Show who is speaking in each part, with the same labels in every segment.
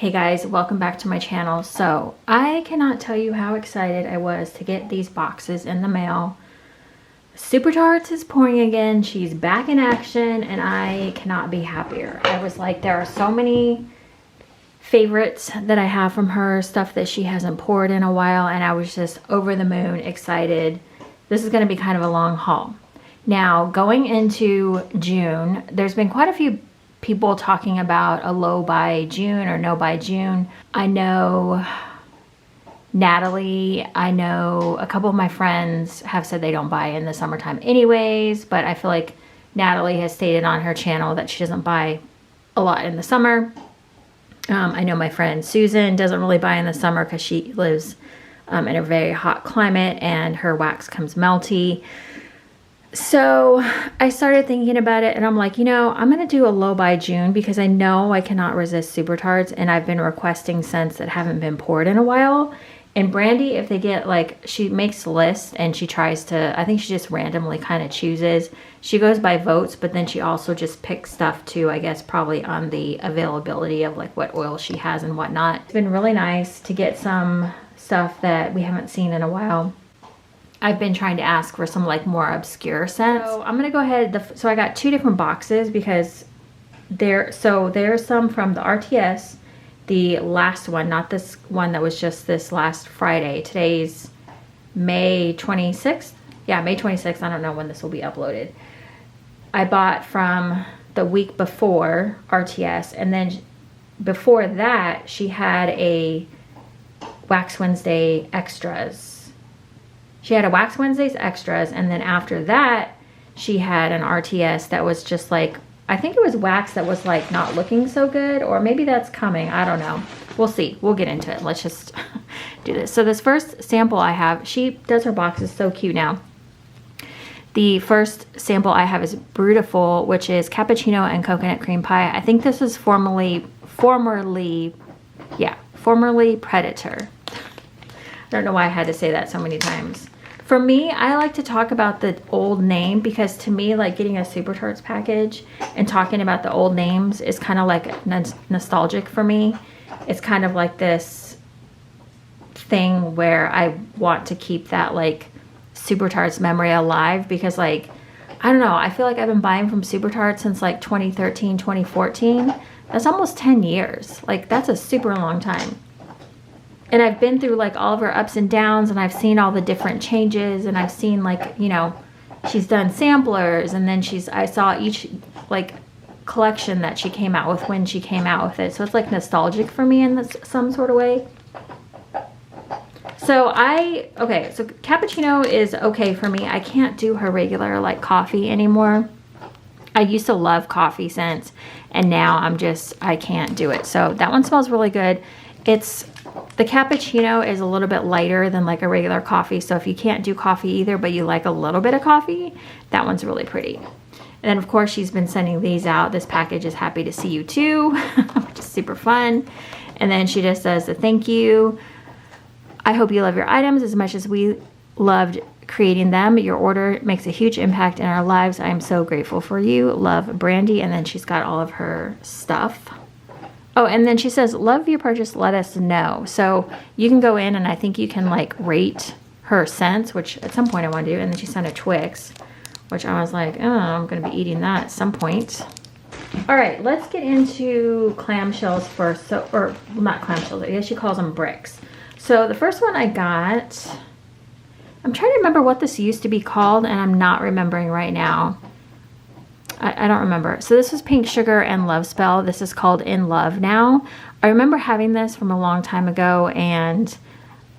Speaker 1: Hey guys, welcome back to my channel. So I cannot tell you how excited I was to get these boxes in the mail. Super Tarts is pouring again. She's back in action and I cannot be happier. I was like, there are so many favorites that I have from her, stuff that she hasn't poured in a while, and I was just over the moon excited. This is going to be kind of a long haul. Now, going into June, there's been quite a few people talking about a low by June or no by June. I know Natalie, I know a couple of my friends have said they don't buy in the summertime anyways, but I feel like Natalie has stated on her channel that she doesn't buy a lot in the summer. I know my friend Susan doesn't really buy in the summer because she lives in a very hot climate and her wax comes melty. So I started thinking about it and I'm like, you know, I'm going to do a low by June because I know I cannot resist Super Tarts, and I've been requesting scents that haven't been poured in a while. And Brandy, if they get like, she makes a list and she tries to, I think she just randomly kind of chooses. She goes by votes, but then she also just picks stuff too, I guess probably on the availability of like what oil she has and whatnot. It's been really nice to get some stuff that we haven't seen in a while. I've been trying to ask for some like more obscure scents. So I'm gonna go ahead, so I got two different boxes because there's some from the RTS, the last one, not this one that was just this last Friday. Today's May 26th. Yeah, May 26th. I don't know when this will be uploaded. I bought from the week before RTS, and then before that she had a Wax Wednesday extras. She had a Wax Wednesdays extras, and then after that, she had an RTS that was just like, I think it was wax that was like not looking so good, or maybe that's coming. I don't know. We'll see. We'll get into it. Let's just do this. So this first sample I have, she does her boxes so cute now. The first sample I have is Beautiful, which is cappuccino and coconut cream pie. I think this is formerly Predator. I don't know why I had to say that so many times. For me, I like to talk about the old name because to me, like getting a Super Tarts package and talking about the old names is kind of like nostalgic for me. It's kind of like this thing where I want to keep that like Super Tarts memory alive because like, I don't know, I feel like I've been buying from Super Tarts since like 2013, 2014. That's almost 10 years. Like that's a super long time. And I've been through like all of her ups and downs, and I've seen all the different changes, and I've seen like, you know, she's done samplers, and then I saw each like collection that she came out with when she came out with it. So it's like nostalgic for me in some sort of way. So okay, so cappuccino is okay for me. I can't do her regular like coffee anymore. I used to love coffee scents, and now I can't do it. So that one smells really good. The cappuccino is a little bit lighter than like a regular coffee. So if you can't do coffee either, but you like a little bit of coffee, that one's really pretty. And then of course she's been sending these out. This package is happy to see you too, which is super fun. And then she just says the thank you. I hope you love your items as much as we loved creating them. Your order makes a huge impact in our lives. I am so grateful for you. Love, Brandy. And then she's got all of her stuff. Oh, and then she says, love your purchase, let us know. So you can go in and I think you can like rate her scents, which at some point I want to do. And then she sent a Twix, which I was like, oh, I'm going to be eating that at some point. All right, let's get into clamshells first. Well, not clamshells, I guess she calls them bricks. So the first one I got, I'm trying to remember what this used to be called, and I'm not remembering right now. I don't remember. So this was Pink Sugar and Love Spell. This is called In Love now. I remember having this from a long time ago and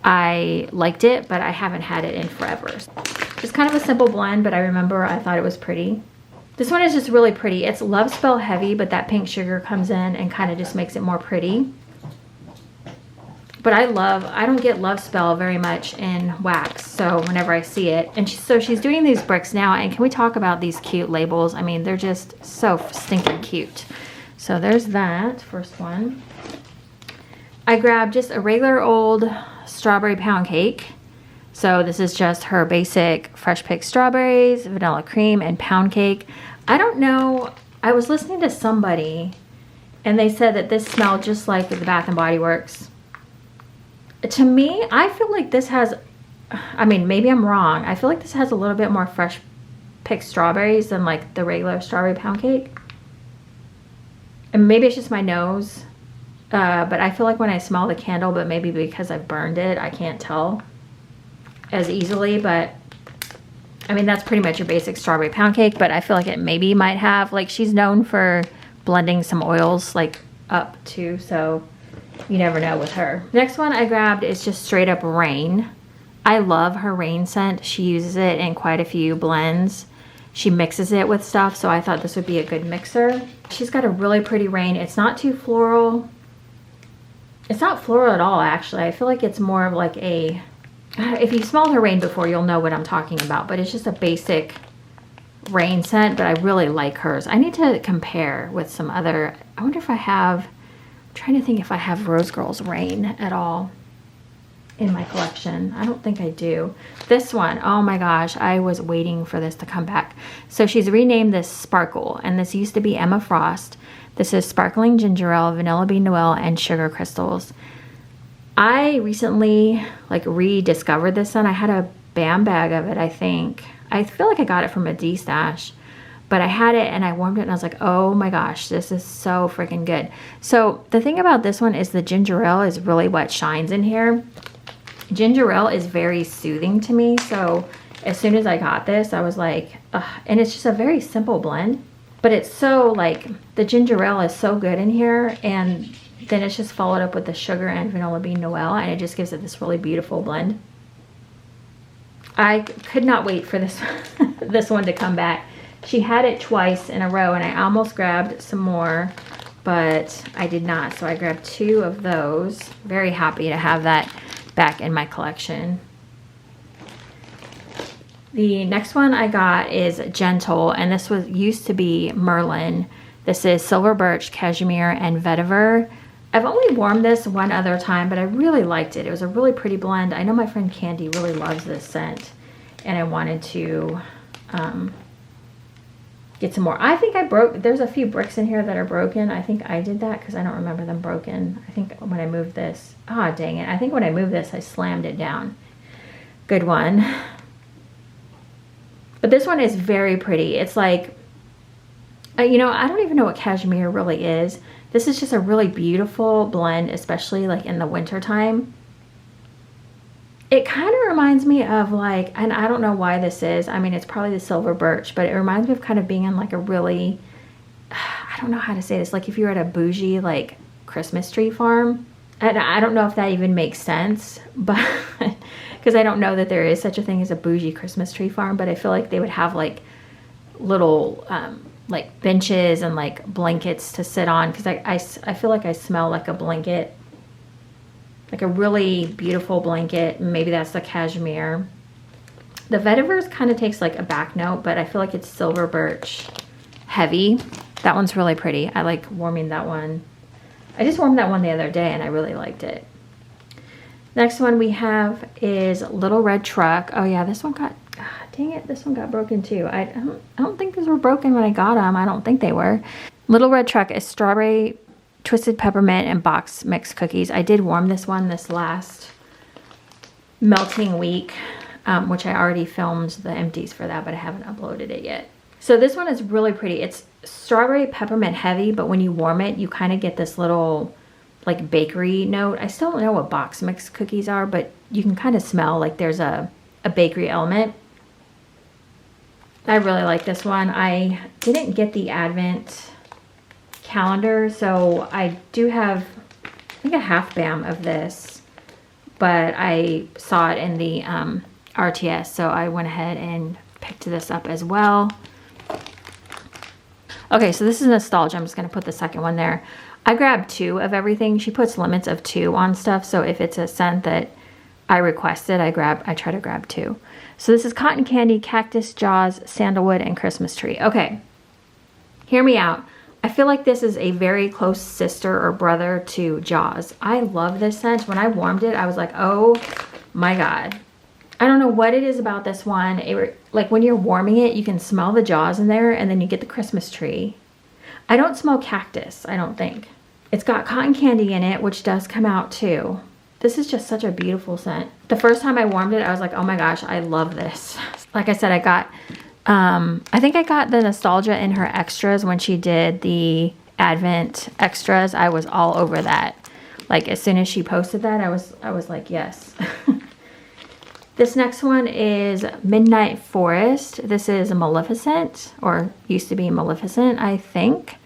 Speaker 1: I liked it, but I haven't had it in forever. It's kind of a simple blend, but I remember I thought it was pretty. This one is just really pretty. It's Love Spell heavy, but that Pink Sugar comes in and kind of just makes it more pretty. But I don't get Love Spell very much in wax, so whenever I see it. And so she's doing these bricks now, and can we talk about these cute labels? I mean, they're just so stinking cute. So there's that first one. I grabbed just a regular old strawberry pound cake. So this is just her basic fresh picked strawberries, vanilla cream, and pound cake. I don't know, I was listening to somebody And they said that this smelled just like the Bath and Body Works. To me, I feel like this has, I mean, maybe I'm wrong. I feel like this has a little bit more fresh picked strawberries than like the regular strawberry pound cake. And maybe it's just my nose. But I feel like when I smell the candle, but maybe because I've burned it, I can't tell as easily. But I mean, that's pretty much your basic strawberry pound cake, but I feel like it maybe might have, like, she's known for blending some oils like up too, so you never know with her. Next one I grabbed is just straight up Rain. I love her Rain scent. She uses it in quite a few blends. She mixes it with stuff, so I thought this would be a good mixer. She's got a really pretty Rain. It's not too floral. It's not floral at all, actually. I feel like it's more of like a, if you smelled her Rain before, you'll know what I'm talking about, but it's just a basic Rain scent, but I really like hers. I need to compare with some other, I wonder if I have, I'm trying to think if I have Rose Girl's Rain at all in my collection. I don't think I do. This one, oh my gosh, I was waiting for this to come back. So she's renamed this Sparkle, and this used to be Emma Frost. This is Sparkling Ginger Ale, Vanilla Bean Noel, and Sugar Crystals. I recently like rediscovered this scent. I had a BAM bag of it, I think. I feel like I got it from a D-stash, but I had it and I warmed it and I was like, oh my gosh, this is so freaking good. So the thing about this one is the ginger ale is really what shines in here. Ginger ale is very soothing to me. So as soon as I got this, I was like, ugh. And it's just a very simple blend, but it's so like, the ginger ale is so good in here, and then it's just followed up with the sugar and Vanilla Bean Noel, and it just gives it this really beautiful blend. I could not wait for this this one to come back. She had it twice in a row, and I almost grabbed some more, but I did not. So I grabbed 2 of those. Very happy to have that back in my collection. The next one I got is Gentle, and this was used to be Merlin. This is Silver Birch, Cashmere, and Vetiver. I've only warmed this one other time, but I really liked it. It was a really pretty blend. I know my friend Candy really loves this scent, and I wanted to get some more. I think I broke, there's a few bricks in here that are broken. I think I did that because I don't remember them broken. I think when I moved this, dang it. I think when I moved this, I slammed it down. Good one. But this one is very pretty. It's like, you know, I don't even know what cashmere really is. This is just a really beautiful blend, especially like in the winter time. It kind of reminds me of like, and I don't know why this is. I mean, it's probably the Silver Birch, but it reminds me of kind of being in like a really, I don't know how to say this. Like if you're at a bougie, like Christmas tree farm. And I don't know if that even makes sense, but because I don't know that there is such a thing as a bougie Christmas tree farm, but I feel like they would have like little, like benches and like blankets to sit on, because I feel like I smell like a blanket, like a really beautiful blanket. Maybe that's the cashmere. The Vetiver kind of takes like a back note, but I feel like it's Silver Birch heavy. That one's really pretty. I like warming that one. I just warmed that one the other day and I really liked it. Next one we have is Little Red Truck. Oh yeah, this one got, dang it, this one got broken too. I don't think these were broken when I got them. I don't think they were. Little Red Truck is strawberry, twisted peppermint, and box mix cookies. I did warm this one this last melting week, which I already filmed the empties for that, but I haven't uploaded it yet. So this one is really pretty. It's strawberry peppermint heavy, but when you warm it, you kind of get this little like bakery note. I still don't know what box mix cookies are, but you can kind of smell like there's a bakery element. I really like this one. I didn't get the Advent calendar, so I do have, I think, a half BAM of this, but I saw it in the RTS, so I went ahead and picked this up as well. Okay, so this is nostalgia. I'm just going to put the second one there. I grabbed 2 of everything. She puts limits of 2 on stuff, so if it's a scent that I requested, I try to grab 2. So this is Cotton Candy, Cactus, Jaws, Sandalwood, and Christmas Tree. Okay, hear me out. I feel like this is a very close sister or brother to Jaws. I love this scent. When I warmed it, I was like, oh my God. I don't know what it is about this one. Like when you're warming it, you can smell the Jaws in there, and then you get the Christmas tree. I don't smell cactus, I don't think. It's got cotton candy in it, which does come out too. This is just such a beautiful scent. The first time I warmed it, I was like, oh my gosh, I love this. Like I said, I got, I think I got the nostalgia in her extras when she did the Advent extras. I was all over that. Like as soon as she posted that, I was like, yes. This next one is Midnight Forest. This is a Maleficent, or used to be Maleficent, I think.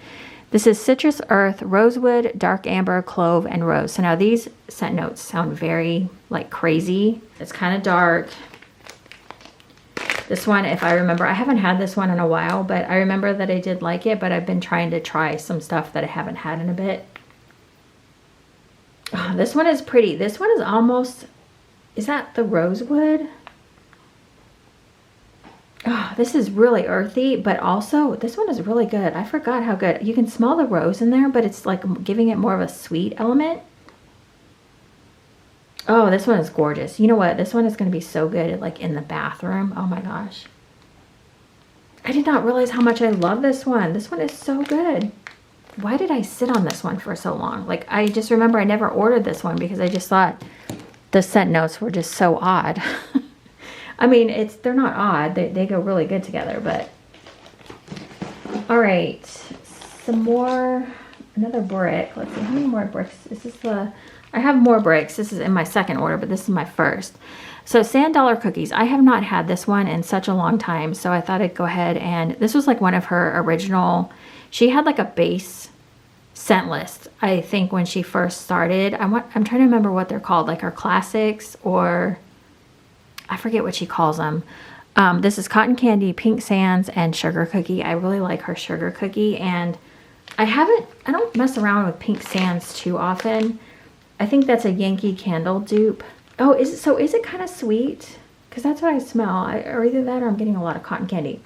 Speaker 1: This is citrus earth, rosewood, dark amber, clove, and rose. So now these scent notes sound very like crazy. It's kind of dark. This one, if I remember, I haven't had this one in a while, but I remember that I did like it, but I've been trying to try some stuff that I haven't had in a bit. Oh, this one is pretty. This one is almost, is that the rosewood? Oh, this is really earthy, but also this one is really good. I forgot how good. You can smell the rose in there, but it's like giving it more of a sweet element. Oh, this one is gorgeous. You know what? This one is going to be so good like in the bathroom. Oh my gosh. I did not realize how much I love this one. This one is so good. Why did I sit on this one for so long? Like I just remember I never ordered this one because I just thought the scent notes were just so odd. I mean, they're not odd. They go really good together, but. All right. Some more, another brick. Let's see, how many more bricks? This is I have more bricks. This is in my second order, but this is my first. So Sand Dollar Cookies. I have not had this one in such a long time, so I thought I'd go ahead and, this was like one of her original, she had like a base scent list, I think, when she first started. I'm trying to remember what they're called, like her classics, or I forget what she calls them. This is Cotton Candy, Pink Sands, and Sugar Cookie. I really like her Sugar Cookie, and I don't mess around with Pink Sands too often. I think that's a Yankee Candle dupe. Oh, is it kind of sweet? Because that's what I smell. Or either that or I'm getting a lot of cotton candy.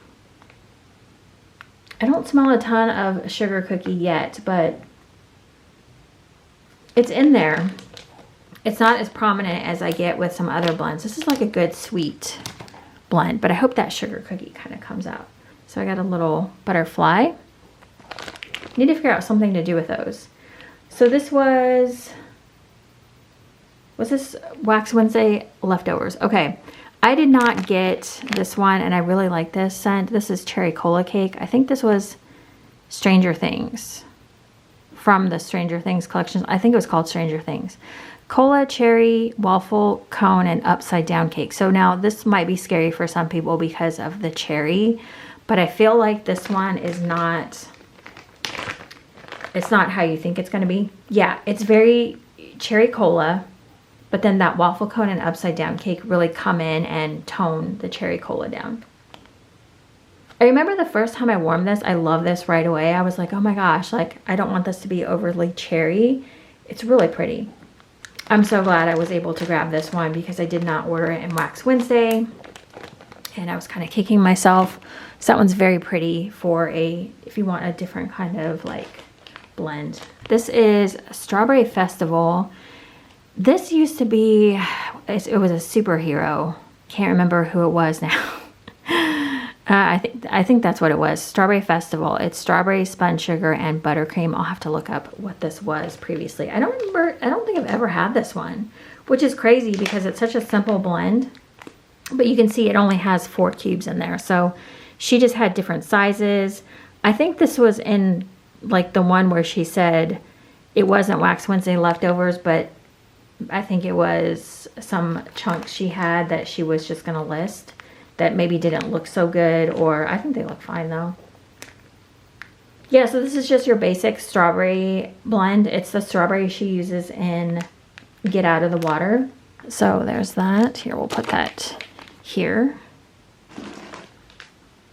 Speaker 1: I don't smell a ton of Sugar Cookie yet, but it's in there. It's not as prominent as I get with some other blends. This is like a good sweet blend, but I hope that Sugar Cookie kind of comes out. So I got a little butterfly. Need to figure out something to do with those. So this was this Wax Wednesday leftovers? Okay. I did not get this one, and I really like this scent. This is Cherry Cola Cake. I think this was Stranger Things, from the Stranger Things collection. I think it was called Stranger Things. Cola, cherry, waffle, cone, and upside down cake. So now this might be scary for some people because of the cherry, but I feel like this one is not, it's not how you think it's going to be. Yeah, it's very cherry cola, but then that waffle cone and upside down cake really come in and tone the cherry cola down. I remember the first time I warmed this, I love this right away. I was like, oh my gosh, like I don't want this to be overly cherry. It's really pretty. I'm so glad I was able to grab this one because I did not order it in Wax Wednesday. And I was kind of kicking myself. So that one's very pretty for if you want a different kind of like blend. This is Strawberry Festival. This used to be, it was a superhero. Can't remember who it was now. I think that's what it was. Strawberry Festival. It's strawberry, spun sugar, and buttercream. I'll have to look up what this was previously. I don't think I've ever had this one, which is crazy because it's such a simple blend. But you can see it only has 4 cubes in there. So she just had different sizes. I think this was in like the one where she said it wasn't Wax Wednesday leftovers, but I think it was some chunks she had that she was just going to list that maybe didn't look so good, or I think they look fine though. Yeah, so this is just your basic strawberry blend. It's the strawberry she uses in Get Out of the Water. So there's that. Here, we'll put that here.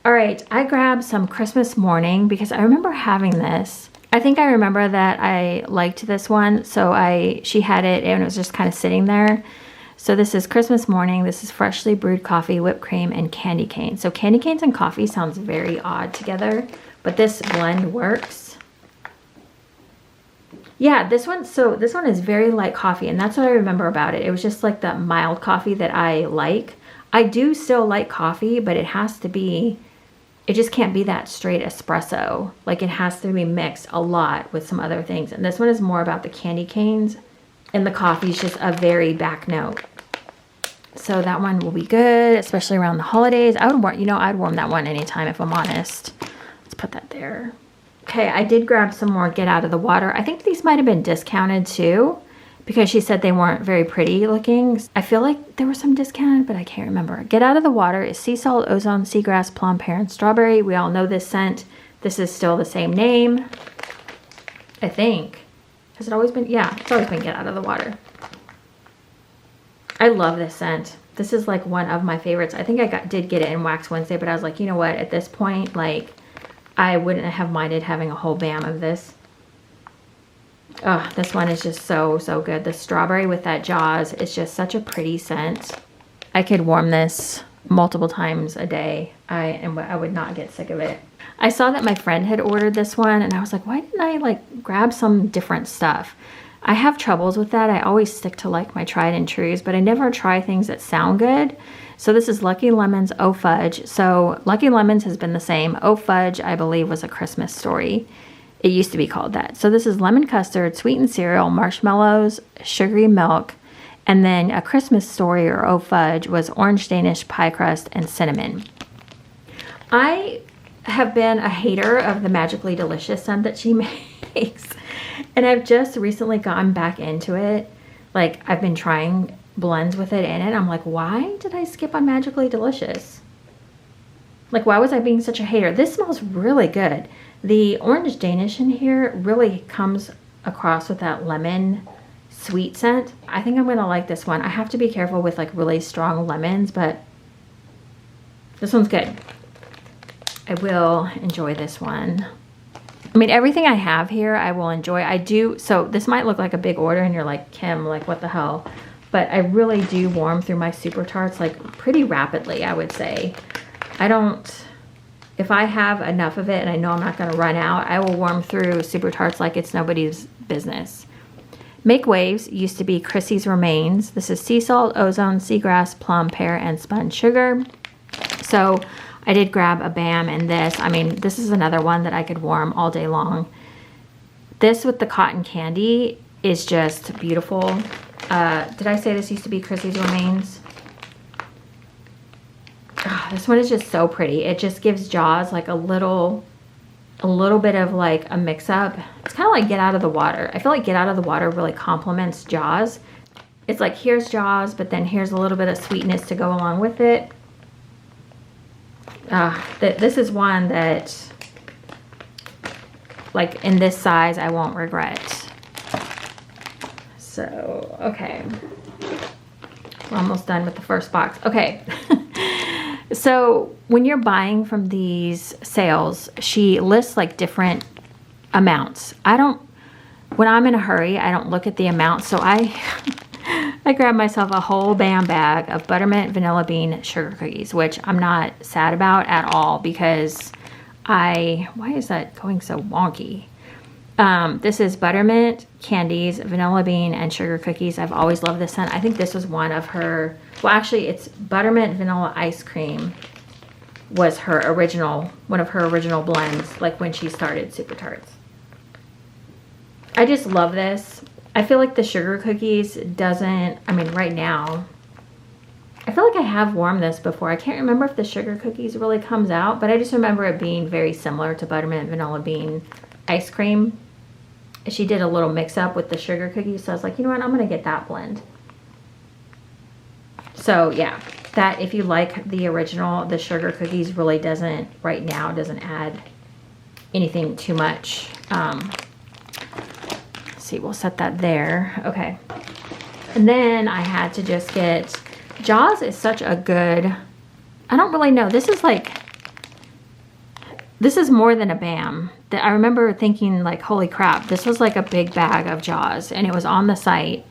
Speaker 1: All right, I grabbed some Christmas Morning because I remember having this. I think I remember that I liked this one, so she had it and it was just kind of sitting there. So this is Christmas Morning. This is freshly brewed coffee, whipped cream, and candy cane. So candy canes and coffee sounds very odd together, but this blend works. Yeah, this one is very light coffee, and that's what I remember about it. It was just like that mild coffee that I like. I do still like coffee, but it has to be it just can't be that straight espresso. Like it has to be mixed a lot with some other things. And this one is more about the candy canes, and the coffee is just a very back note. So that one will be good, especially around the holidays. I would warm, I'd warm that one anytime if I'm honest. Let's put that there. Okay, I did grab some more Get Out of the Water. I think these might have been discounted too, because she said they weren't very pretty looking. I feel like there was some discounted, but I can't remember. Get Out of the Water is sea salt, ozone, seagrass, plum, pear, and strawberry. We all know this scent. This is still the same name, I think. Has it always been? Yeah, it's always been Get Out of the Water. I love this scent. This is like one of my favorites. I think I did get it in Wax Wednesday, but I was like, you know what? At this point, like, I wouldn't have minded having a whole bam of this. Oh, this one is just so, so good. The strawberry with that Jaws is just such a pretty scent. I could warm this multiple times a day. I would not get sick of it. I saw that my friend had ordered this one, and I was like, why didn't I like grab some different stuff? I have troubles with that. I always stick to like my tried and trues, but I never try things that sound good. So this is Lucky Lemon's Oh Fudge. So Lucky Lemon's has been the same. Oh Fudge, I believe, was A Christmas Story. It used to be called that. So this is lemon custard, sweetened cereal, marshmallows, sugary milk, and then A Christmas Story or Oh Fudge was orange Danish pie crust and cinnamon. I have been a hater of the Magically Delicious scent that she makes, and I've just recently gotten back into it. Like, I've been trying blends with it in it. I'm like, why did I skip on Magically Delicious? Like, why was I being such a hater? This smells really good. The orange Danish in here really comes across with that lemon sweet scent. I think I'm gonna like this one. I have to be careful with like really strong lemons, but this one's good. I will enjoy this one. I mean, everything I have here, I will enjoy. I do, so this might look like a big order and you're like, Kim, like what the hell? But I really do warm through my Super Tarts like pretty rapidly, I would say. If I have enough of it and I know I'm not gonna run out, I will warm through Super Tarts like it's nobody's business. Make Waves used to be Chrissy's Remains. This is sea salt, ozone, seagrass, plum, pear, and spun sugar. So I did grab a BAM and this. I mean, this is another one that I could warm all day long. This with the cotton candy is just beautiful. Did I say this used to be Chrissy's Remains? Oh, this one is just so pretty. It just gives Jaws like a little bit of like a mix up. It's kind of like Get Out of the Water. I feel like Get Out of the Water really complements Jaws. It's like, here's Jaws, but then here's a little bit of sweetness to go along with it. This is one that, like in this size, I won't regret. So, okay. We're almost done with the first box. Okay. So when you're buying from these sales, she lists like different amounts. When I'm in a hurry, I don't look at the amount. So I grabbed myself a whole BAM bag of buttermint vanilla bean sugar cookies, which I'm not sad about at all because why is that going so wonky? This is buttermint candies, vanilla bean, and sugar cookies. I've always loved this scent. I think this was one of her, well actually it's buttermint vanilla ice cream was one of her original blends, like when she started Super Tarts. I just love this. I feel like the sugar cookies right now, I feel like I have warmed this before. I can't remember if the sugar cookies really comes out, but I just remember it being very similar to buttermint vanilla bean ice cream. She did a little mix up with the sugar cookies, so I was like, you know what, I'm gonna get that blend. So yeah, that if you like the original, the sugar cookies really doesn't add anything too much. Let's see, we'll set that there. Okay. And then I had to just get, Jaws is such a good, I don't really know, this is more than a BAM. I remember thinking like, holy crap, this was like a big bag of Jaws, and it was on the site,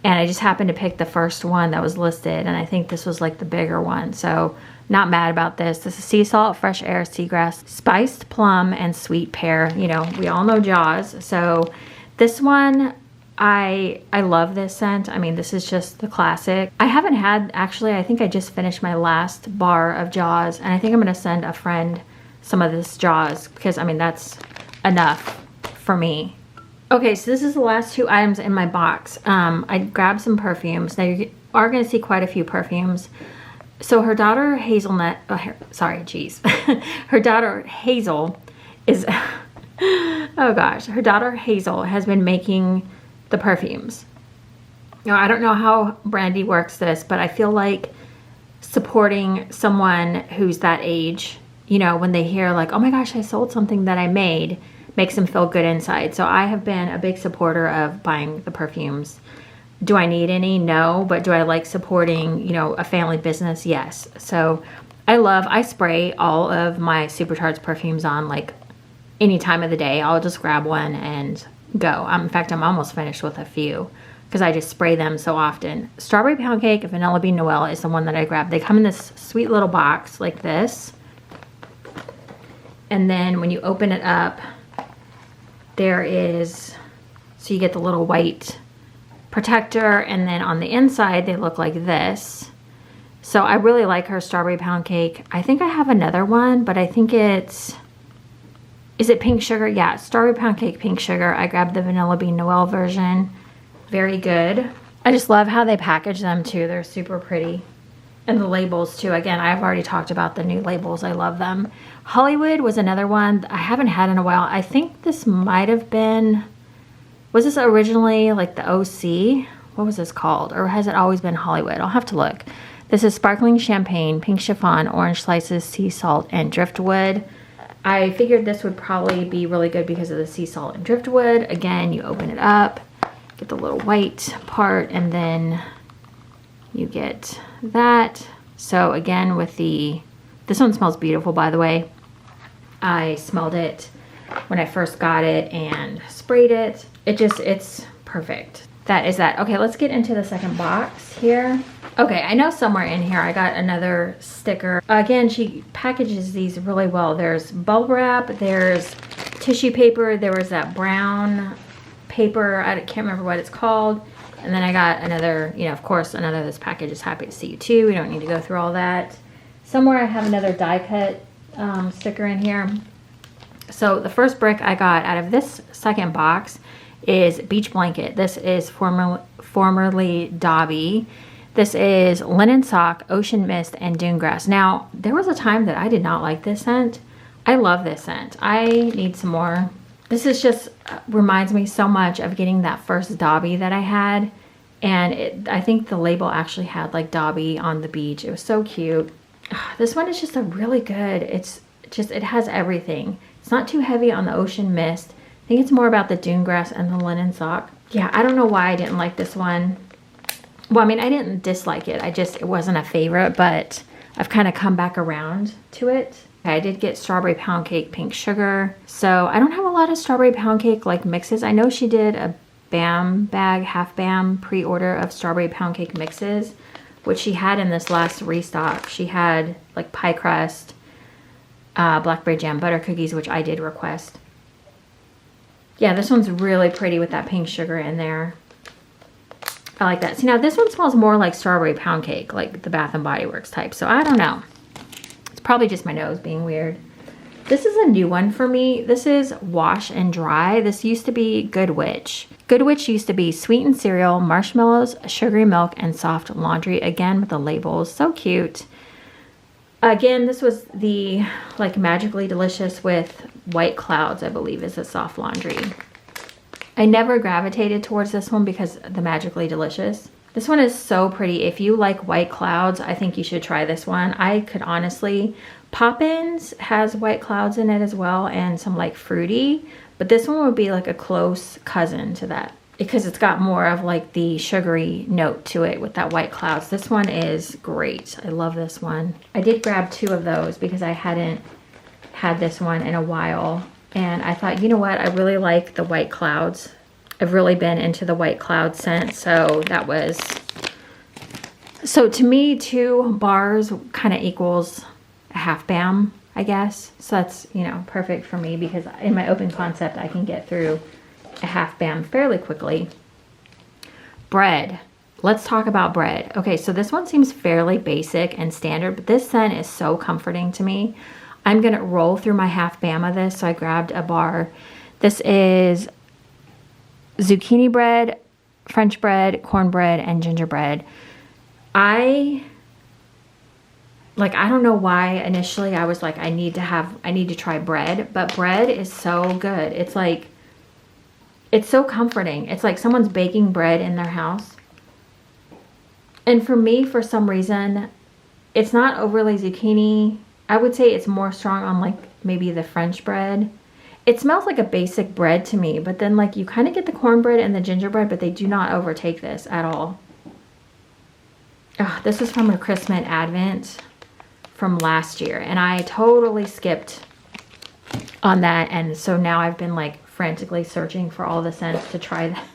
Speaker 1: and I just happened to pick the first one that was listed, and I think this was like the bigger one. So not mad about this. This is sea salt, fresh air, seagrass, spiced plum, and sweet pear. You know, we all know Jaws. So this one, I love this scent. I mean, this is just the classic. I haven't had, actually, I think I just finished my last bar of Jaws, and I think I'm gonna send a friend some of this Jaws, because I mean, that's enough for me. Okay, so this is the last 2 items in my box. I grabbed some perfumes. Now you are going to see quite a few perfumes. So her daughter Hazelnut, her daughter Hazel is, oh gosh, her daughter Hazel has been making the perfumes. Now, I don't know how Brandy works this, but I feel like supporting someone who's that age, you know, when they hear like, oh my gosh, I sold something that I made, makes them feel good inside. So I have been a big supporter of buying the perfumes. Do I need any? No. But do I like supporting, you know, a family business? Yes. So I spray all of my Super Tarts perfumes on like any time of the day. I'll just grab one and go. In fact, I'm almost finished with a few because I just spray them so often. Strawberry Pound Cake, Vanilla Bean Noel is the one that I grabbed. They come in this sweet little box like this. And then when you open it up, there is, so you get the little white protector, and then on the inside they look like this. So I really like her Strawberry Pound Cake. I think I have another one, but I think it's, is it Pink Sugar? Yeah, Strawberry Pound Cake Pink Sugar. I grabbed the Vanilla Bean Noel version. Very good. I just love how they package them too. They're super pretty. And the labels too. Again, I've already talked about the new labels. I love them. Hollywood was another one I haven't had in a while. I think this might have been, was this originally like the OC? What was this called? Or has it always been Hollywood? I'll have to look. This is sparkling champagne, pink chiffon, orange slices, sea salt, and driftwood. I figured this would probably be really good because of the sea salt and driftwood. Again, you open it up, get the little white part, and then you get that. So again, with this one smells beautiful, by the way. I smelled it when I first got it and sprayed it. It's perfect. That is that. Okay, let's get into the second box here. Okay, I know somewhere in here I got another sticker. Again, she packages these really well. There's bubble wrap, there's tissue paper, there was that brown paper, I can't remember what it's called. And then I got another, you know, of course, another, this package is happy to see you too. We don't need to go through all that. Somewhere I have another die cut sticker in here. So the first brick I got out of this second box is Beach Blanket. This is formerly Dobby. This is Linen Sock, Ocean Mist, and Dune Grass. Now, there was a time that I did not like this scent. I love this scent. I need some more. This is just reminds me so much of getting that first Dobby that I had. And I think the label actually had like Dobby on the beach. It was so cute. This one is just a really good, it has everything. It's not too heavy on the Ocean Mist. I think it's more about the Dune Grass and the Linen Sock. Yeah, I don't know why I didn't like this one. Well, I mean, I didn't dislike it. It wasn't a favorite, but I've kind of come back around to it. I did get Strawberry Pound Cake Pink Sugar. So I don't have a lot of Strawberry Pound Cake like mixes. I know she did a BAM bag, half BAM pre-order of Strawberry Pound Cake mixes, which she had in this last restock. She had like pie crust, blackberry jam butter cookies, which I did request. Yeah, this one's really pretty with that pink sugar in there. I like that. See, now this one smells more like Strawberry Pound Cake, like the Bath & Body Works type. So I don't know. It's probably just my nose being weird. This is a new one for me. This is Wash and Dry. This used to be Good Witch. Good Witch used to be sweetened cereal, marshmallows, sugary milk, and soft laundry. Again, with the labels. So cute. Again, this was the like Magically Delicious with White Clouds, I believe, is a soft laundry. I never gravitated towards this one because the Magically Delicious. This one is so pretty. If you like White Clouds, I think you should try this one. I could honestly, Poppins has White Clouds in it as well and some like fruity, but this one would be like a close cousin to that because it's got more of like the sugary note to it with that White Clouds. This one is great. I love this one. I did grab 2 of those because I hadn't had this one in a while. And I thought, you know what? I really like the White Clouds. I've really been into the White Cloud scent. So that was, so to me, 2 bars kind of equals a half BAM, I guess. So that's, you know, perfect for me because in my open concept, I can get through a half BAM fairly quickly. Bread. Let's talk about bread. Okay, so this one seems fairly basic and standard, but this scent is so comforting to me. I'm going to roll through my half bam of this. So I grabbed a bar. This is zucchini bread, French bread, cornbread, and gingerbread. I don't know why initially I was like, I need to try bread, but bread is so good. It's like, it's so comforting. It's like someone's baking bread in their house. And for me, for some reason, it's not overly zucchini. I would say it's more strong on like maybe the French bread. It smells like a basic bread to me, but then like you kind of get the cornbread and the gingerbread, but they do not overtake this at all. Oh, this was from a Christmas Advent from last year, and I totally skipped on that, and so now I've been like frantically searching for all the scents to try that.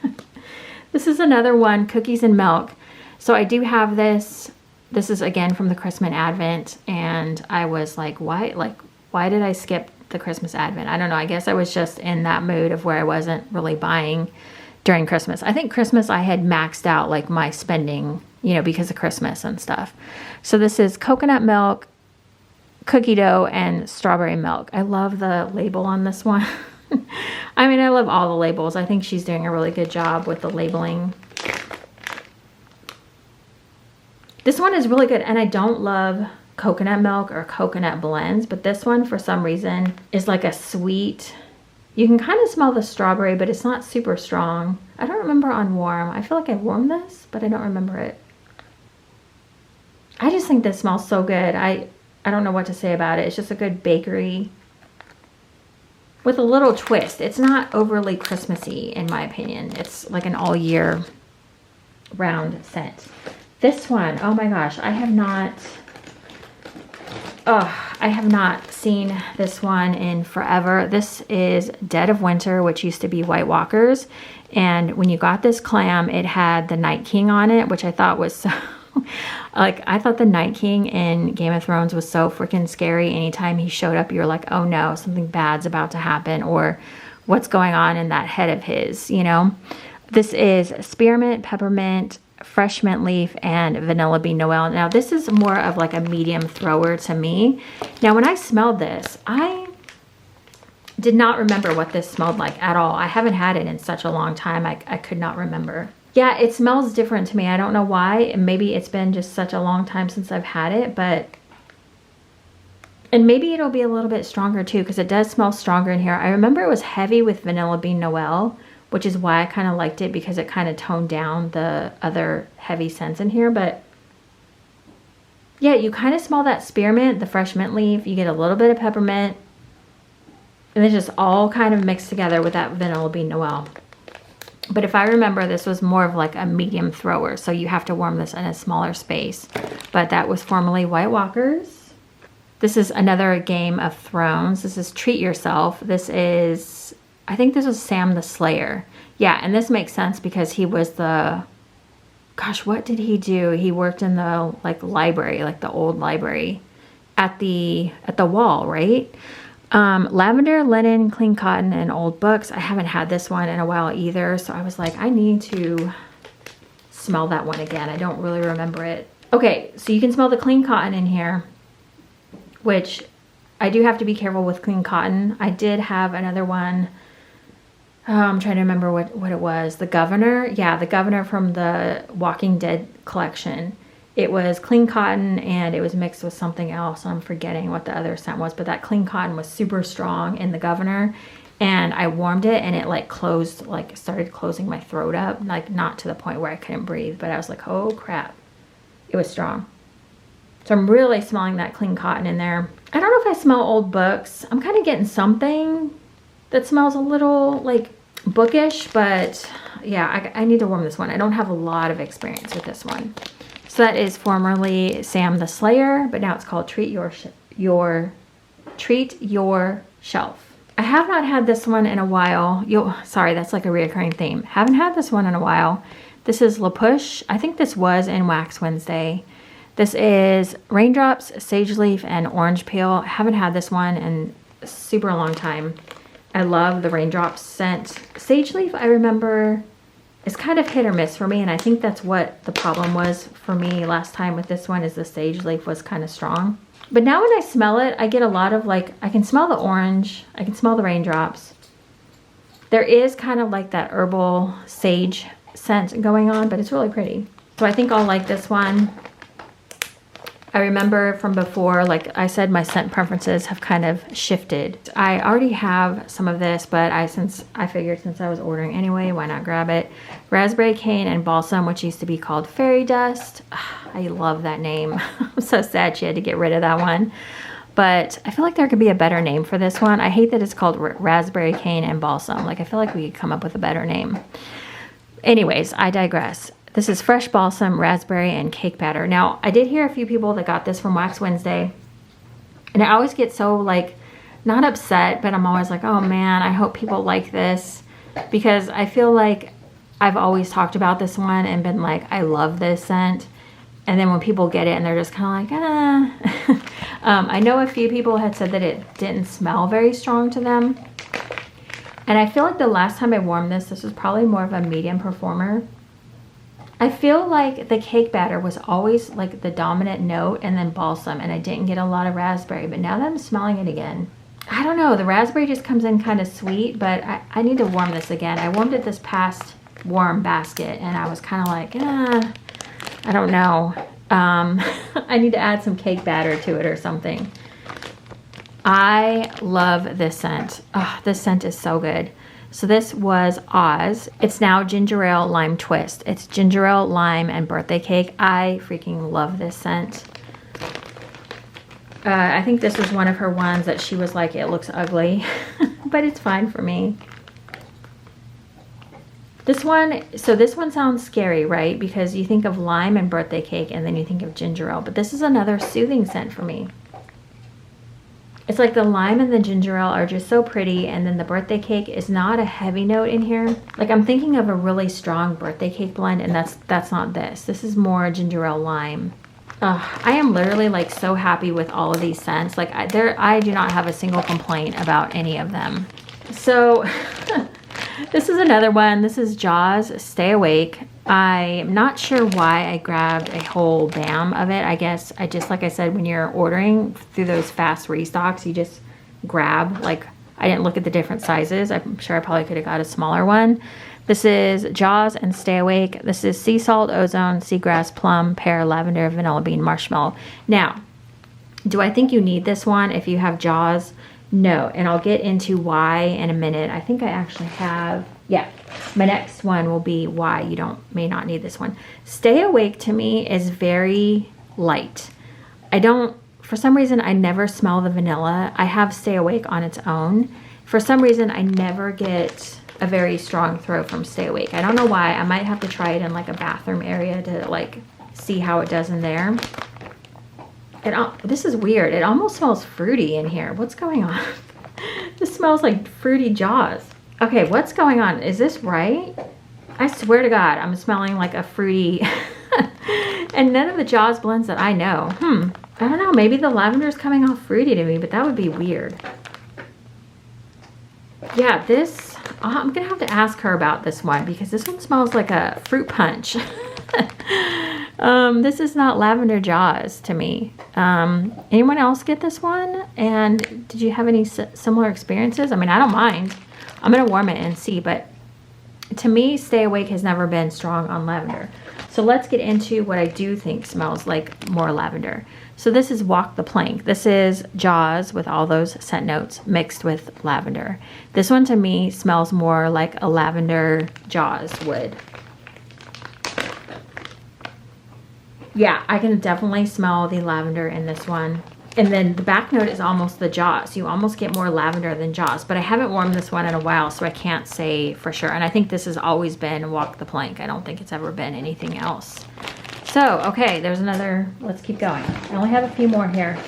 Speaker 1: This is another one, cookies and milk. So I do have this. This is again from the Christmas Advent, and I was like, why did I skip the Christmas Advent? I don't know. I guess I was just in that mood of where I wasn't really buying during Christmas. I think Christmas I had maxed out like my spending, you know, because of Christmas and stuff. So this is coconut milk, cookie dough, and strawberry milk. I love the label on this one. I mean, I love all the labels. I think she's doing a really good job with the labeling. This one is really good, and I don't love coconut milk or coconut blends, but this one for some reason is like a sweet. You can kind of smell the strawberry, but it's not super strong. I don't remember on warm. I feel like I warmed this, but I don't remember it. I just think this smells so good. I don't know what to say about it. It's just a good bakery with a little twist. It's not overly Christmassy in my opinion. It's like an all year round scent. This one, oh my gosh, I have not seen this one in forever. This is Dead of Winter, which used to be White Walkers. And when you got this clam, it had the Night King on it, which I thought was so, like, I thought the Night King in Game of Thrones was so freaking scary. Anytime he showed up, you're like, oh no, something bad's about to happen, or what's going on in that head of his, you know? This is spearmint, peppermint, fresh mint leaf, and vanilla bean Noel. Now this is more of like a medium thrower to me. Now when I smelled this, I did not remember what this smelled like at all. I haven't had it in such a long time. I could not remember. Yeah, it smells different to me. I don't know why. Maybe it's been just such a long time since I've had it, but, and maybe it'll be a little bit stronger too, because it does smell stronger in here. I remember it was heavy with vanilla bean Noel, which is why I kind of liked it, because it kind of toned down the other heavy scents in here. But yeah, you kind of smell that spearmint, the fresh mint leaf. You get a little bit of peppermint, and it's just all kind of mixed together with that vanilla bean Noel. But if I remember, this was more of like a medium thrower, so you have to warm this in a smaller space. But that was formerly White Walkers. This is another Game of Thrones. This is Treat Yourself. This is, I think this was Sam the Slayer. Yeah, and this makes sense because he was the, gosh, what did he do? He worked in the like library, like the old library at the wall, right? Lavender, linen, clean cotton, and old books. I haven't had this one in a while either, so I was like, I need to smell that one again. I don't really remember it. Okay, so you can smell the clean cotton in here, which I do have to be careful with clean cotton. I did have another one. I'm trying to remember what it was. The Governor. Yeah, the Governor from the Walking Dead collection. It was clean cotton and it was mixed with something else. I'm forgetting what the other scent was, but that clean cotton was super strong in the Governor. And I warmed it and it like closed, like started closing my throat up. Like not to the point where I couldn't breathe, but I was like, oh crap. It was strong. So I'm really smelling that clean cotton in there. I don't know if I smell old books. I'm kind of getting something that smells a little like bookish, but yeah, I need to warm this one. I don't have a lot of experience with this one. So that is formerly Sam the Slayer, but now it's called Treat Your Shelf. I have not had this one in a while. Sorry, that's like a reoccurring theme. Haven't had this one in a while. This is La Push. I think this was in Wax Wednesday. This is Raindrops, Sage Leaf, and Orange Peel. I haven't had this one in a super long time. I love the Raindrops scent. Sage Leaf, I remember, is kind of hit or miss for me, and I think that's what the problem was for me last time with this one, is the Sage Leaf was kind of strong. But now when I smell it, I get a lot of like, I can smell the orange. I can smell the raindrops. There is kind of like that herbal sage scent going on, but it's really pretty. So I think I'll like this one. I remember from before, like I said, my scent preferences have kind of shifted. I already have some of this, but I figured since I was ordering anyway, why not grab it? Raspberry cane and balsam, which used to be called fairy dust. I love that name. I'm so sad she had to get rid of that one. But I feel like there could be a better name for this one. I hate that it's called raspberry cane and balsam. Like I feel like we could come up with a better name. Anyways, I digress. This is fresh balsam, raspberry, and cake batter. Now, I did hear a few people that got this from Wax Wednesday. And I always get so, like, not upset, but I'm always like, oh man, I hope people like this. Because I feel like I've always talked about this one and been like, I love this scent. And then when people get it and they're just kind of like, ah. I know a few people had said that it didn't smell very strong to them. And I feel like the last time I warmed this was probably more of a medium performer. I feel like the cake batter was always like the dominant note and then balsam, and I didn't get a lot of raspberry, but now that I'm smelling it again, I don't know, the raspberry just comes in kind of sweet, but I need to warm this again. I warmed it this past warm basket and I was kind of like, I don't know. I need to add some cake batter to it or something. I love this scent. Oh, this scent is so good. So this was Oz. It's now ginger ale lime twist. It's ginger ale, lime, and birthday cake. I freaking love this scent. I think this was one of her ones that she was like, it looks ugly, but it's fine for me. This one sounds scary, right? Because you think of lime and birthday cake and then you think of ginger ale, but this is another soothing scent for me. It's like the lime and the ginger ale are just so pretty, and then the birthday cake is not a heavy note in here. Like I'm thinking of a really strong birthday cake blend, and that's not this. This is more ginger ale lime. I am literally like so happy with all of these scents. Like I do not have a single complaint about any of them. So this is another one. This is Jaws Stay Awake. I'm not sure why I grabbed a whole bam of it. I guess I just, like I said, when you're ordering through those fast restocks, you just grab, like, I didn't look at the different sizes. I'm sure I probably could have got a smaller one. This is Jaws and Stay Awake. This is sea salt, ozone, seagrass, plum, pear, lavender, vanilla bean, marshmallow. Now, do I think you need this one if you have Jaws? No, and I'll get into why in a minute. I think I actually have, yeah, my next one will be why you may not need this one. Stay Awake to me is very light. For some reason, I never smell the vanilla. I have Stay Awake on its own. For some reason, I never get a very strong throw from Stay Awake. I don't know why. I might have to try it in like a bathroom area to like see how it does in there. This is weird. It almost smells fruity in here. What's going on? This smells like fruity Jaws. Okay, what's going on? Is this right? I swear to God, I'm smelling like a fruity... and none of the Jaws blends that I know. I don't know. Maybe the lavender is coming off fruity to me, but that would be weird. Yeah, this... I'm going to have to ask her about this one because this one smells like a fruit punch. This is not lavender Jaws to me. Anyone else get this one? And did you have any similar experiences? I mean, I don't mind. I'm going to warm it and see, but to me, Stay Awake has never been strong on lavender. So let's get into what I do think smells like more lavender. So this is Walk the Plank. This is Jaws with all those scent notes mixed with lavender. This one to me smells more like a lavender Jaws would. Yeah, I can definitely smell the lavender in this one. And then the back note is almost the Jaws. You almost get more lavender than Jaws. But I haven't warmed this one in a while, so I can't say for sure. And I think this has always been Walk the Plank. I don't think it's ever been anything else. So, okay, there's another. Let's keep going. I only have a few more here.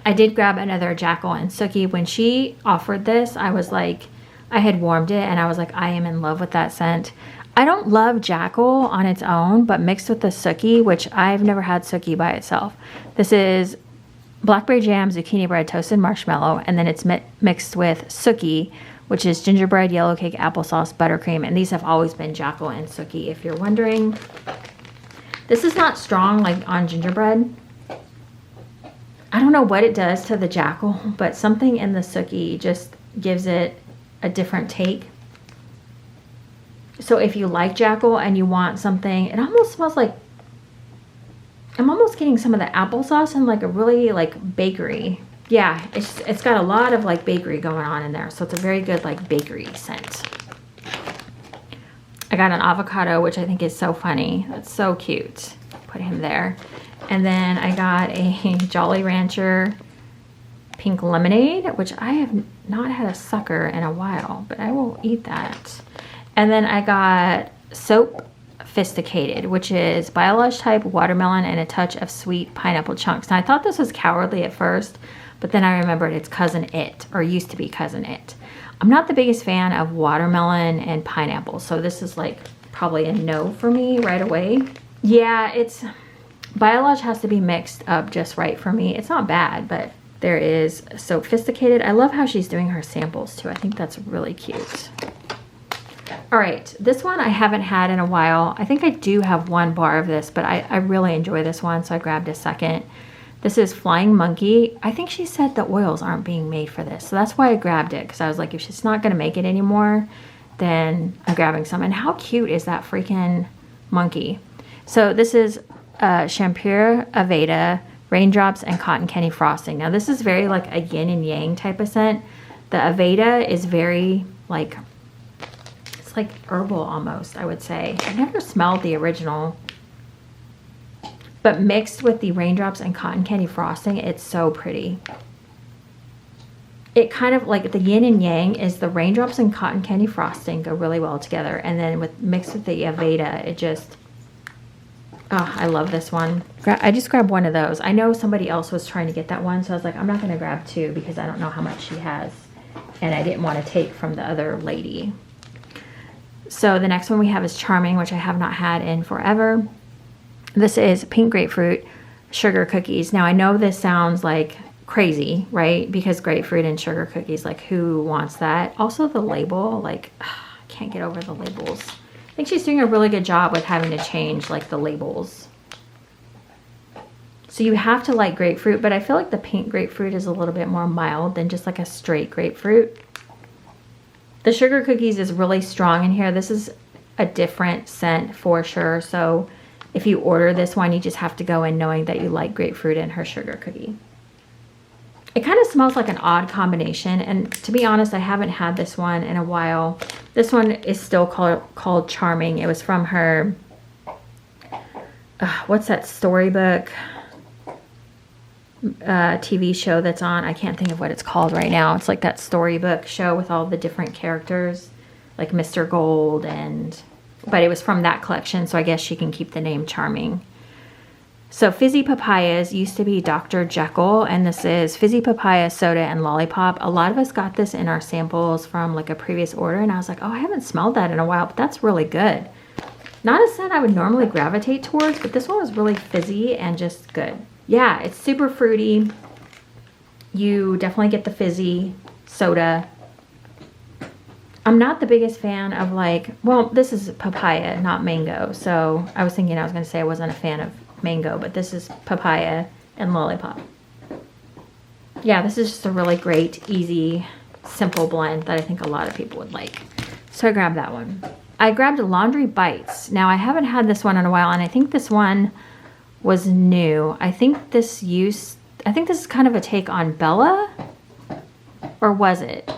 Speaker 1: I did grab another Jackal and Sookie. When she offered this, I was like, I had warmed it, and I was like, I am in love with that scent. I don't love Jackal on its own, but mixed with the Sookie, which I've never had Sookie by itself. This is blackberry jam, zucchini bread, toasted marshmallow, and then it's mixed with Sookie, which is gingerbread, yellow cake, applesauce, buttercream, and these have always been Jackal and Sookie, if you're wondering. This is not strong like on gingerbread. I don't know what it does to the Jackal, but something in the Sookie just gives it a different take. So if you like Jackal and you want something, it almost smells like, I'm almost getting some of the applesauce and like a really like bakery. Yeah, it's got a lot of like bakery going on in there. So it's a very good like bakery scent. I got an avocado, which I think is so funny. That's so cute. Put him there. And then I got a Jolly Rancher pink lemonade, which I have not had a sucker in a while, but I will eat that. And then I got Soap Fisticated, which is Biolage type watermelon and a touch of sweet pineapple chunks. Now I thought this was Cowardly at first, but then I remembered it's Cousin It, or used to be Cousin It. I'm not the biggest fan of watermelon and pineapple, so this is like probably a no for me right away. Yeah, it's Biolage has to be mixed up just right for me. It's not bad, but there is Sophisticated. I love how she's doing her samples too. I think that's really cute. All right, this one I haven't had in a while. I think I do have one bar of this, but I really enjoy this one, so I grabbed a second. This is Flying Monkey. I think she said the oils aren't being made for this, so that's why I grabbed it, because I was like, if she's not going to make it anymore, then I'm grabbing some. And how cute is that freaking monkey? So this is Champure Aveda, Raindrops, and Cotton Candy Frosting. Now this is very like a yin and yang type of scent. The Aveda is very like, it's like herbal almost, I would say. I've never smelled the original. But mixed with the Raindrops and Cotton Candy Frosting, it's so pretty. It kind of like the yin and yang is the Raindrops and Cotton Candy Frosting go really well together. And then mixed with the Aveda, it just, oh, I love this one. I just grabbed one of those. I know somebody else was trying to get that one, so I was like, I'm not going to grab two because I don't know how much she has. And I didn't want to take from the other lady. So the next one we have is Charming, which I have not had in forever. This is Pink Grapefruit Sugar Cookies. Now I know this sounds like crazy, right? Because grapefruit and sugar cookies, like who wants that? Also the label, like I can't get over the labels. I think she's doing a really good job with having to change like the labels. So you have to like grapefruit, but I feel like the pink grapefruit is a little bit more mild than just like a straight grapefruit. The sugar cookies is really strong in here. This is a different scent for sure. So if you order this one, you just have to go in knowing that you like grapefruit in her sugar cookie. It kind of smells like an odd combination. And to be honest, I haven't had this one in a while. This one is still called Charming. It was from her, what's that storybook TV show that's on? I can't think of what it's called right now. It's like that storybook show with all the different characters, like Mr. Gold and... But it was from that collection, so I guess she can keep the name Charming. So Fizzy Papayas used to be Dr. Jekyll, and this is Fizzy Papaya Soda and Lollipop. A lot of us got this in our samples from like a previous order, and I was like, oh, I haven't smelled that in a while, but that's really good. Not a scent I would normally gravitate towards, but this one was really fizzy and just good. Yeah, it's super fruity. You definitely get the fizzy soda. I'm not the biggest fan of like, well, this is papaya, not mango. So I was thinking I was going to say I wasn't a fan of mango, but this is papaya and lollipop. Yeah, this is just a really great, easy, simple blend that I think a lot of people would like. So I grabbed that one. I grabbed Laundry Bites. Now I haven't had this one in a while, and I think this one was new. I think this is kind of a take on Bella, or was it?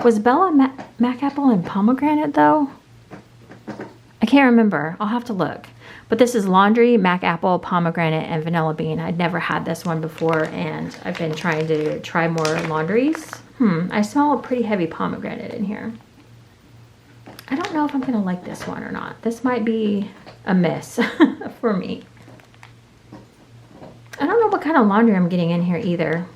Speaker 1: Was Bella Mac Apple and Pomegranate though? I can't remember. I'll have to look. But this is Laundry, Mac Apple, Pomegranate, and Vanilla Bean. I'd never had this one before, and I've been trying to try more laundries. I smell a pretty heavy pomegranate in here. I don't know if I'm going to like this one or not. This might be a miss for me. I don't know what kind of laundry I'm getting in here either.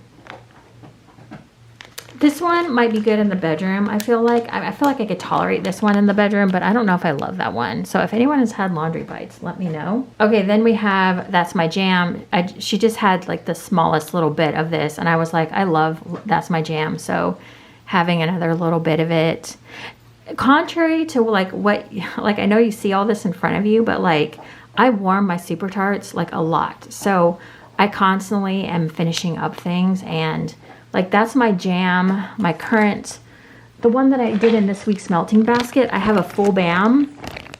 Speaker 1: This one might be good in the bedroom. I feel like I could tolerate this one in the bedroom, but I don't know if I love that one. So if anyone has had Laundry Bites, let me know. Okay, then we have That's My Jam. She just had like the smallest little bit of this, and I was like, I love That's My Jam. So having another little bit of it, contrary to like I know you see all this in front of you, but like I warm my Super Tarts like a lot. So I constantly am finishing up things, and like that's my jam, my current, the one that I did in this week's melting basket. I have a full BAM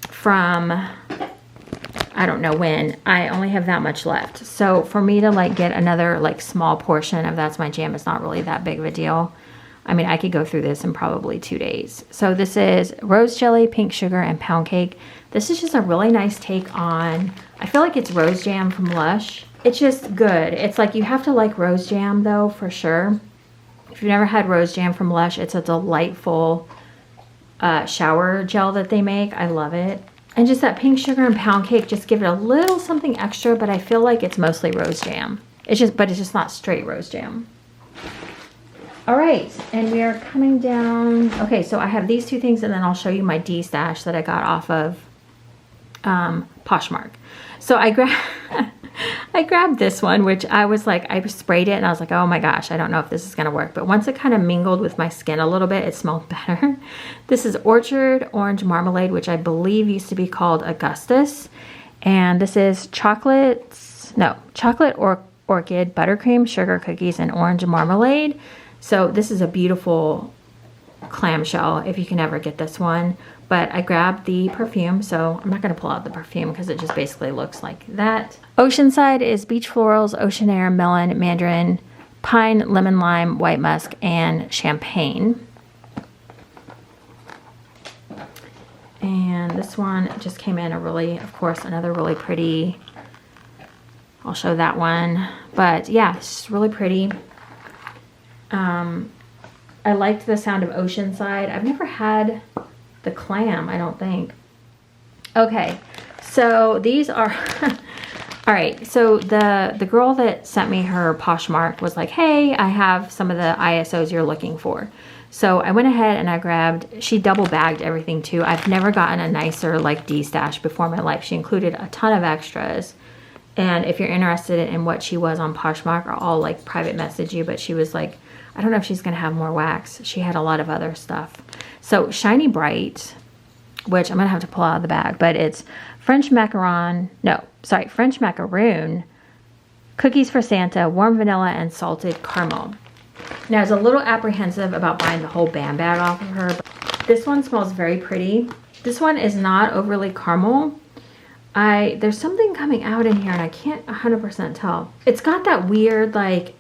Speaker 1: from, I don't know when. I only have that much left. So for me to like get another like small portion of that's my jam is not really that big of a deal. I mean, I could go through this in probably 2 days. So this is rose jelly, pink sugar, and pound cake. This is just a really nice take on, I feel like it's rose jam from Lush. It's just good. It's like you have to like rose jam though, for sure. If you've never had rose jam from Lush, it's a delightful shower gel that they make. I love it. And just that pink sugar and pound cake just give it a little something extra, but I feel like it's mostly rose jam. But it's just not straight rose jam. All right, and we are coming down. Okay, so I have these two things, and then I'll show you my D stash that I got off of Poshmark. So I grabbed this one, which I was like, I sprayed it and I was like, oh my gosh, I don't know if this is gonna work. But once it kind of mingled with my skin a little bit, it smelled better. This is Orchard Orange Marmalade, which I believe used to be called Augustus. And this is chocolate orchid, buttercream, sugar cookies, and orange marmalade. So this is a beautiful clamshell if you can ever get this one. But I grabbed the perfume, so I'm not going to pull out the perfume because it just basically looks like that. Oceanside is beach florals, ocean air, melon, mandarin, pine, lemon lime, white musk, and champagne. And this one just came in a really, of course, another really pretty. I'll show that one. But yeah, it's just really pretty. I liked the sound of Oceanside. I've never had the clam, I don't think. Okay, so these are all right. So the girl that sent me her Poshmark was like, hey, I have some of the ISOs you're looking for. So I went ahead and I grabbed, she double bagged everything too. I've never gotten a nicer like D stash before in my life. She included a ton of extras. And if you're interested in what she was on Poshmark, I'll like private message you, but she was like, I don't know if she's gonna have more wax. She had a lot of other stuff. So Shiny Bright, which I'm gonna have to pull out of the bag, but it's French macaroon, cookies for Santa, warm vanilla, and salted caramel. Now I was a little apprehensive about buying the whole BAM bag off of her, but this one smells very pretty. This one is not overly caramel. There's something coming out in here and I can't 100% tell. It's got that weird, like,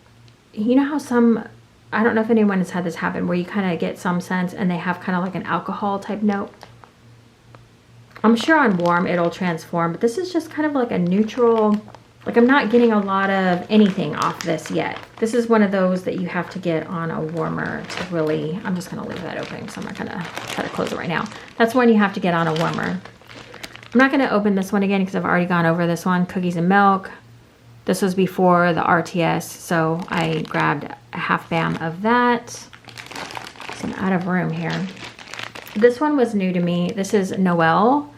Speaker 1: you know how some, I don't know if anyone has had this happen where you kind of get some scents and they have kind of like an alcohol type note. I'm sure on warm it'll transform, but this is just kind of like a neutral, like I'm not getting a lot of anything off this yet. This is one of those that you have to get on a warmer to really, I'm just gonna leave that open so I'm not gonna try to close it right now. That's one you have to get on a warmer. I'm not gonna open this one again because I've already gone over this one, cookies and milk. This was before the RTS, so I grabbed a half BAM of that. So I'm out of room here. This one was new to me. This is Noel.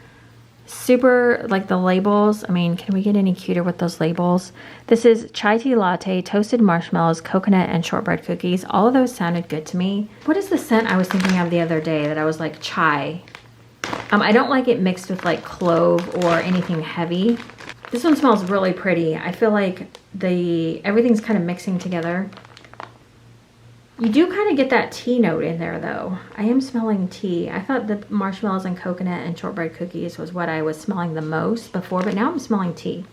Speaker 1: Super, like the labels. I mean, can we get any cuter with those labels? This is chai tea latte, toasted marshmallows, coconut, and shortbread cookies. All of those sounded good to me. What is the scent I was thinking of the other day that I was like chai? I don't like it mixed with like clove or anything heavy. This one smells really pretty. I feel like everything's kind of mixing together. You do kind of get that tea note in there though. I am smelling tea. I thought the marshmallows and coconut and shortbread cookies was what I was smelling the most before, but now I'm smelling tea.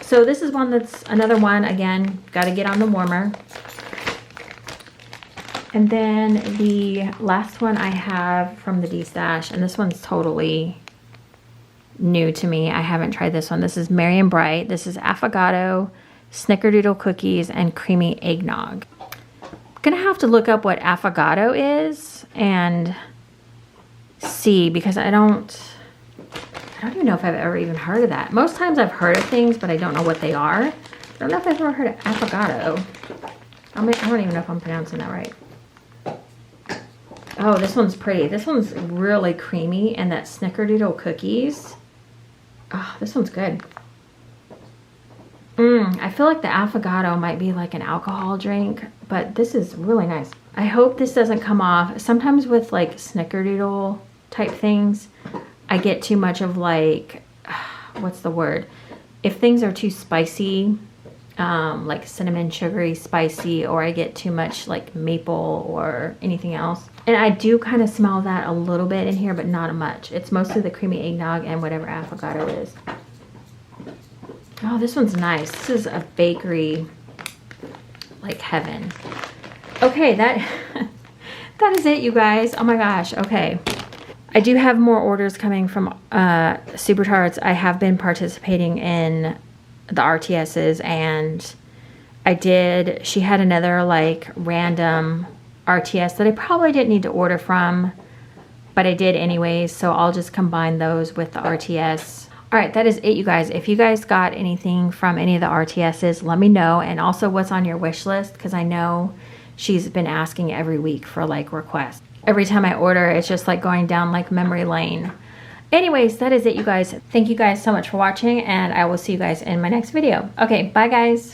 Speaker 1: So this is one that's another one, again, got to get on the warmer. And then the last one I have from the D stash, and this one's totally new to me. I haven't tried this one. This is Merry and Bright. This is affogato, snickerdoodle cookies, and creamy eggnog. I'm gonna have to look up what affogato is and see, because I don't even know if I've ever even heard of that. Most times I've heard of things, but I don't know what they are. I don't know if I've ever heard of affogato. I don't even know if I'm pronouncing that right. Oh, this one's pretty. This one's really creamy, and that snickerdoodle cookies. Oh, this one's good. I feel like the affogato might be like an alcohol drink, but this is really nice. I hope this doesn't come off. Sometimes with like snickerdoodle type things, I get too much of like, what's the word? if things are too spicy, like cinnamon, sugary, spicy, or I get too much like maple or anything else. And I do kind of smell that a little bit in here, but not much. It's mostly the creamy eggnog and whatever affogato is. Oh, this one's nice. This is a bakery, like heaven. Okay, that is it, you guys. Oh my gosh, okay. I do have more orders coming from Super Tarts. I have been participating in the RTSs, and she had another like random RTS that I probably didn't need to order from, but I did anyways, so I'll just combine those with the RTS. All right, that is it, you guys. If you guys got anything from any of the RTSs, let me know, and also what's on your wish list, because I know she's been asking every week for like requests. Every time I order, it's just like going down like memory lane. Anyways, that is it, you guys. Thank you guys so much for watching, and I will see you guys in my next video. Okay, bye guys.